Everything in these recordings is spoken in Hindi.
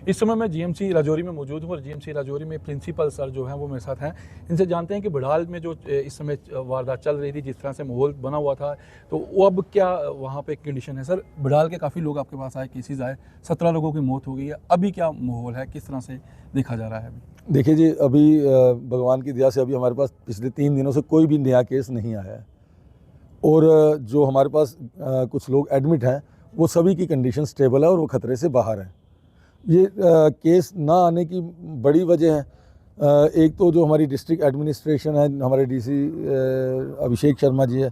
इस समय मैं जीएमसी राजौरी में मौजूद हूँ और जीएमसी राजौरी में प्रिंसिपल सर जो हैं वो मेरे साथ हैं। इनसे जानते हैं कि बड़ाल में जो इस समय वारदात चल रही थी, जिस तरह से माहौल बना हुआ था, तो वो अब क्या वहाँ पे कंडीशन है? सर, बड़ाल के काफ़ी लोग आपके पास आए, केसेस आए, 17 लोगों की मौत हो गई है, अभी क्या माहौल है, किस तरह से देखा जा रहा है अभी? देखिए जी, अभी भगवान की दया से अभी हमारे पास पिछले 3 दिनों से कोई भी नया केस नहीं आया है और जो हमारे पास कुछ लोग एडमिट हैं वो सभी की कंडीशन स्टेबल है और वो ख़तरे से बाहर हैं। ये केस ना आने की बड़ी वजह है, एक तो जो हमारी डिस्ट्रिक्ट एडमिनिस्ट्रेशन है, हमारे डीसी अभिषेक शर्मा जी है,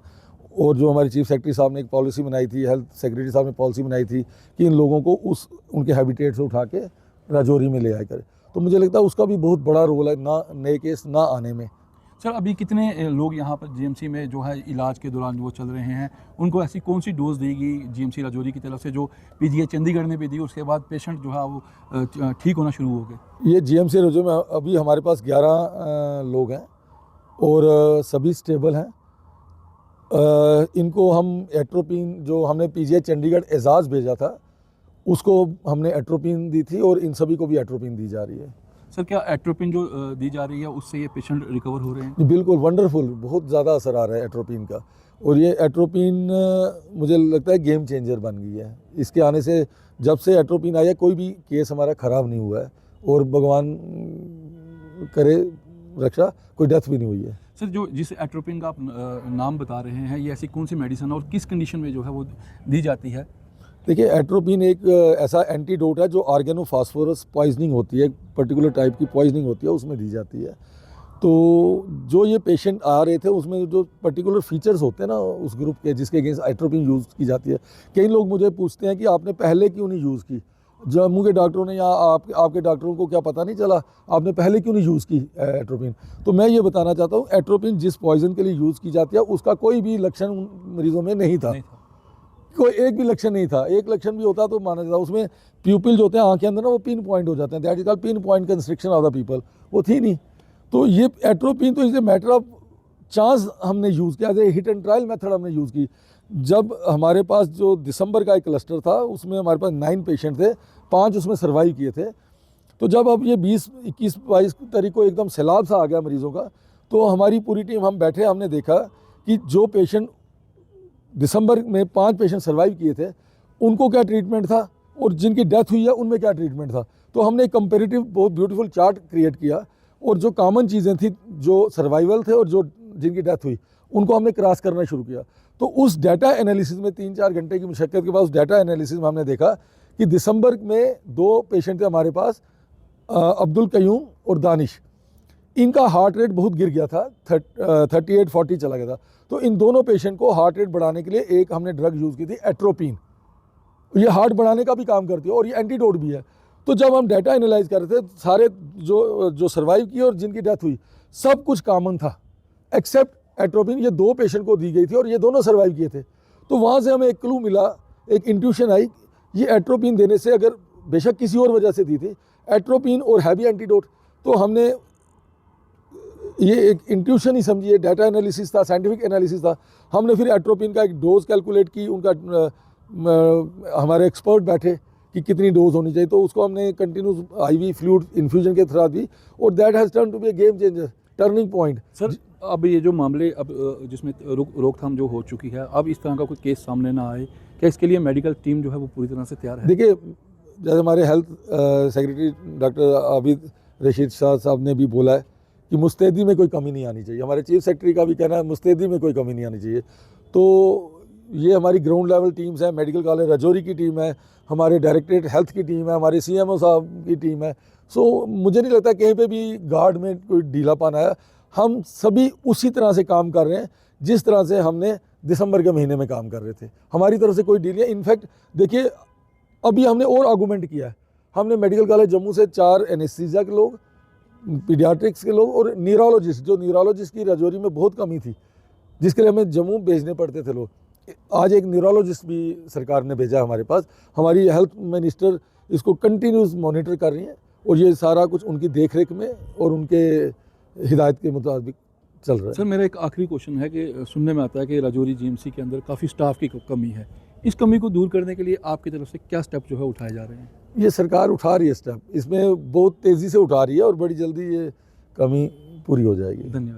और जो हमारे चीफ सेक्रेटरी साहब ने एक पॉलिसी बनाई थी, हेल्थ सेक्रेटरी साहब ने पॉलिसी बनाई थी कि इन लोगों को उनके हैबिटेट से उठा के राजौरी में ले आया करें। तो मुझे लगता है उसका भी बहुत बड़ा रोल है ना नए केस ना आने में। सर, अभी कितने लोग यहाँ पर जीएमसी में जो है इलाज के दौरान वो चल रहे हैं, उनको ऐसी कौन सी डोज देगी जीएमसी राजौरी की तरफ से जो पीजीआई चंडीगढ़ ने भी दी, उसके बाद पेशेंट जो है वो ठीक होना शुरू हो गए? ये जीएमसी राजौरी में अभी हमारे पास 11 लोग हैं और सभी स्टेबल हैं। इनको हम एट्रोपिन, जो हमने पीजीआई चंडीगढ़ एजाज भेजा था, उसको हमने एट्रोपिन दी थी और इन सभी को भी एट्रोपिन दी जा रही है। सर, क्या एट्रोपिन जो दी जा रही है उससे ये पेशेंट रिकवर हो रहे हैं? जी बिल्कुल, वंडरफुल, बहुत ज़्यादा असर आ रहा है एट्रोपिन का। और ये एट्रोपिन मुझे लगता है गेम चेंजर बन गई है। इसके आने से, जब से एट्रोपिन आया, कोई भी केस हमारा ख़राब नहीं हुआ है और भगवान करे रक्षा, कोई डेथ भी नहीं हुई है। सर, जो जिस एट्रोपिन का आप नाम बता रहे हैं, ये ऐसी कौन सी मेडिसिन है और किस कंडीशन में जो है वो दी जाती है? देखिए, एट्रोपिन एक ऐसा एंटीडोट है जो ऑर्गेनोफॉस्फोरस पॉइजनिंग होती है, पर्टिकुलर टाइप की पॉइजनिंग होती है, उसमें दी जाती है। तो जो ये पेशेंट आ रहे थे उसमें जो पर्टिकुलर फीचर्स होते हैं ना उस ग्रुप के, जिसके अगेंस्ट एट्रोपिन यूज़ की जाती है, कई लोग मुझे पूछते हैं कि आपने पहले क्यों नहीं यूज़ की, जम्मू के डॉक्टरों ने या आपके डॉक्टरों को क्या पता नहीं चला, आपने पहले क्यों नहीं यूज़ की एट्रोपिन? तो मैं ये बताना चाहता हूँ, एट्रोपिन जिस पॉइजन के लिए यूज़ की जाती है उसका कोई भी लक्षण उन मरीज़ों में नहीं था। कोई एक भी लक्षण नहीं था। एक लक्षण भी होता तो माना जाता। उसमें प्यूपिल जो होते हैं आँख के अंदर ना, वो पिन पॉइंट हो जाते हैं, that is called pin point constriction of the people, वो थी नहीं। तो ये एट्रोपिन तो is a matter of chance हमने यूज़ किया, as hit and trial method हमने यूज़ की। जब हमारे पास जो दिसंबर का एक क्लस्टर था उसमें हमारे पास 9 पेशेंट थे, 5 उसमें सर्वाइव किए थे। तो जब अब ये 20, 21, 22 तारीख को एकदम सैलाब सा आ गया मरीज़ों का, तो हमारी पूरी टीम, हम बैठे, हमने देखा कि जो पेशेंट दिसंबर में 5 पेशेंट सर्वाइव किए थे उनको क्या ट्रीटमेंट था और जिनकी डेथ हुई है उनमें क्या ट्रीटमेंट था। तो हमने एक कंपेरेटिव बहुत ब्यूटीफुल चार्ट क्रिएट किया और जो कॉमन चीज़ें थी, जो सर्वाइवल थे और जो जिनकी डेथ हुई, उनको हमने क्रॉस करना शुरू किया। तो उस डाटा एनालिसिस में 3-4 घंटे की मशक्क़त के बाद उस डाटा एनालिसिस में हमने देखा कि दिसंबर में 2 पेशेंट थे हमारे पास, अब्दुल कयूम और दानिश, इनका हार्ट रेट बहुत गिर गया था, 38-40 चला गया था। तो इन दोनों पेशेंट को हार्ट रेट बढ़ाने के लिए एक हमने ड्रग यूज़ की थी, एट्रोपिन। ये हार्ट बढ़ाने का भी काम करती है और ये एंटीडोट भी है। तो जब हम डाटा एनालाइज कर रहे थे, सारे जो सर्वाइव किए और जिनकी डेथ हुई, सब कुछ कॉमन था एक्सेप्ट एट्रोपिन। ये 2 पेशेंट को दी गई थी और ये दोनों सर्वाइव किए थे। तो वहाँ से हमें एक क्लू मिला, एक इंट्यूशन आई, ये एट्रोपिन देने से, अगर बेशक किसी और वजह से दी थी, एट्रोपिन और हैवी एंटीडोट, तो हमने ये एक इंट्यूशन ही समझिए, डाटा एनालिसिस था, साइंटिफिक एनालिसिस था। हमने फिर एट्रोपिन का एक डोज कैलकुलेट की, उनका हमारे एक्सपर्ट बैठे कि कितनी डोज होनी चाहिए, तो उसको हमने कंटिन्यूस आईवी फ्लूइड इन्फ्यूजन के थ्रू दी और that has turn to be a game changer, turning point. Sir, अब ये जो मामले अब जिसमें रोकथाम जो हो चुकी है, अब इस तरह का कोई केस सामने ना आए, क्या इसके लिए मेडिकल टीम जो है वो पूरी तरह से तैयार है? देखिए, जैसे हमारे health secretary doctor Abid Rashid Shah साहब ने भी बोला है कि मुस्तैदी में कोई कमी नहीं आनी चाहिए। हमारे चीफ सेक्रेटरी का भी कहना है मुस्तैदी में कोई कमी नहीं आनी चाहिए। तो ये हमारी ग्राउंड लेवल टीम्स हैं, मेडिकल कॉलेज राजौरी की टीम है, हमारे डायरेक्टरेट हेल्थ की टीम है, हमारे सीएमओ साहब की टीम है। सो मुझे नहीं लगता कहीं पे भी गार्ड में कोई ढीलापन आया। हम सभी उसी तरह से काम कर रहे हैं जिस तरह से हमने दिसंबर के महीने में काम कर रहे थे। हमारी तरफ से कोई डील नहीं है। इनफैक्ट देखिए, अभी हमने और आर्गूमेंट किया है। हमने मेडिकल कॉलेज जम्मू से 4 एनेस्थीसिया के लोग, पीडियाट्रिक्स के लोग और न्यूरोलॉजिस्ट, जो न्यूरोलॉजिस्ट की राजौरी में बहुत कमी थी, जिसके लिए हमें जम्मू भेजने पड़ते थे लोग, आज एक न्यूरोलॉजिस्ट भी सरकार ने भेजा हमारे पास। हमारी हेल्थ मिनिस्टर इसको कंटिन्यूस मॉनिटर कर रही हैं और ये सारा कुछ उनकी देखरेख में और उनके हिदायत के मुताबिक चल रहा है। सर, मेरा एक आखिरी क्वेश्चन है कि सुनने में आता है कि राजौरी जीएमसी के अंदर काफ़ी स्टाफ की कमी है, इस कमी को दूर करने के लिए आपकी तरफ से क्या स्टेप जो है उठाए जा रहे हैं? ये सरकार उठा रही है स्टेप, इसमें बहुत तेज़ी से उठा रही है और बड़ी जल्दी ये कमी पूरी हो जाएगी। धन्यवाद।